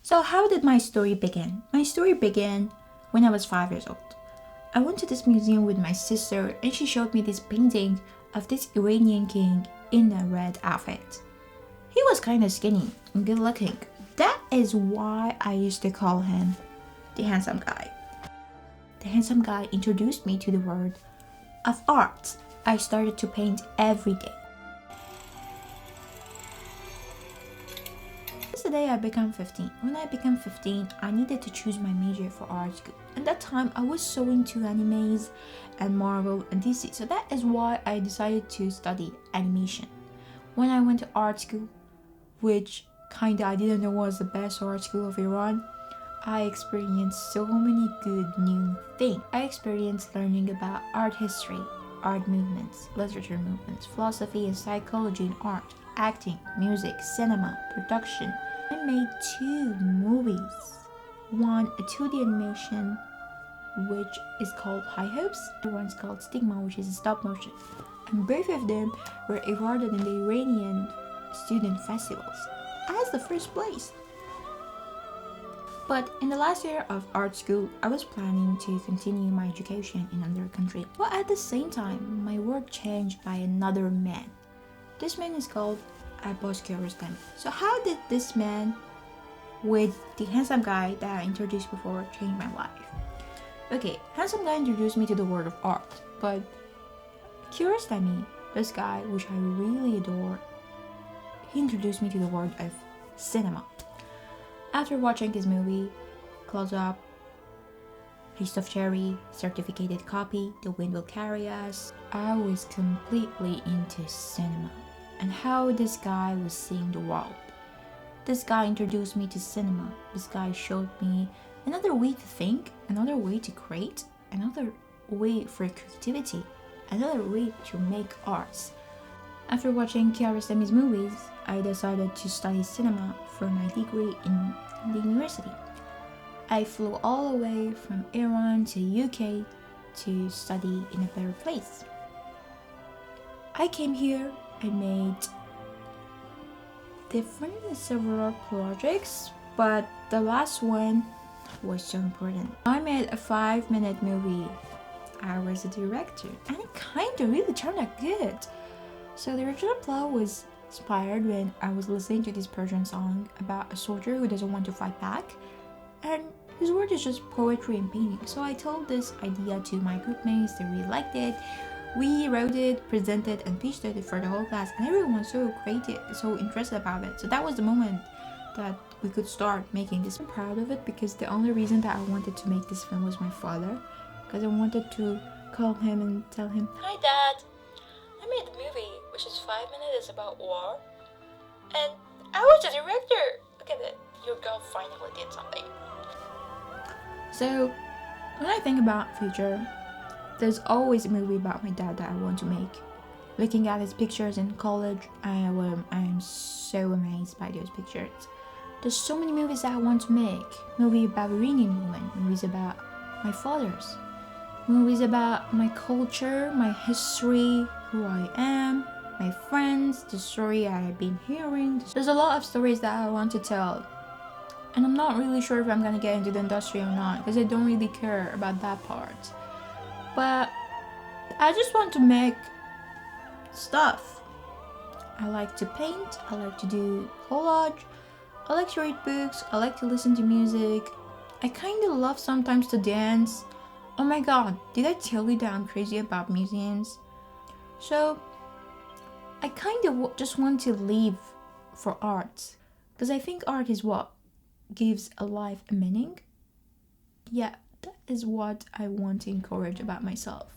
So how did my story begin? My story began when I was 5 years old. I went to this museum with my sister and she showed me this painting of this Iranian king in a red outfit. He was kind of skinny and good looking. That is why I used to call him the handsome guy. The handsome guy introduced me to the world of art. I started to paint every day. The day I became 15. When I became 15, I needed to choose my major for art school. At that time, I was so into animes and Marvel and DC, so that is why I decided to study animation. When I went to art school, which I didn't know was the best art school of Iran, I experienced so many good new things. I experienced learning about art history, art movements, literature movements, philosophy and psychology in art, acting, music, cinema, production. I made 2 movies. One, a 2D animation, which is called High Hopes, and one's called Stigma, which is a stop motion. And both of them were awarded in the Iranian student festivals as the first place. But in the last year of art school, I was planning to continue my education in another country. But at the same time, my work changed by another man. This man is called Sebastian. So how did this man with the handsome guy that I introduced before change my life? Okay, handsome guy introduced me to the world of art, but Kiarostami, this guy which I really adore, he introduced me to the world of cinema. After watching his movie, Close Up, Taste of Cherry, Certificated Copy, The Wind Will Carry Us, I was completely into cinema and how this guy was seeing the world. This guy introduced me to cinema. This guy showed me another way to think, another way to create, another way for creativity, another way to make arts. After watching Kiarostami's movies, I decided to study cinema for my degree in the university. I flew all the way from Iran to UK to study in a better place. I came here, I made several projects, but the last one was so important. I made a 5-minute movie. I was a director and it kinda really turned out good. So the original plot was inspired when I was listening to this Persian song about a soldier who doesn't want to fight back, and his word is just poetry and painting. So I told this idea to my groupmates, they really liked it. We wrote it, presented and pitched it for the whole class, and everyone was so creative, so interested about it. So that was the moment that we could start making this. I'm proud of it because the only reason that I wanted to make this film was my father, because I wanted to call him and tell him, "Hi Dad, I made a movie which is 5 minutes about war, and I was the director. Look at it, your girl finally did something." So when I think about future, there's always a movie about my dad that I want to make. Looking at his pictures in college, I am so amazed by those pictures. There's so many movies that I want to make. Movies about Iranian women, movies about my fathers, movies about my culture, my history, who I am, my friends, the story I have been hearing. There's a lot of stories that I want to tell. And I'm not really sure if I'm gonna get into the industry or not, because I don't really care about that part. But I just want to make stuff. I like to paint, I like to do collage, I like to read books, I like to listen to music. I kind of love sometimes to dance. Oh my god, did I tell you that I'm crazy about museums? So I kind of just want to live for art, because I think art is what gives a life a meaning. Yeah, that is what I want to encourage about myself.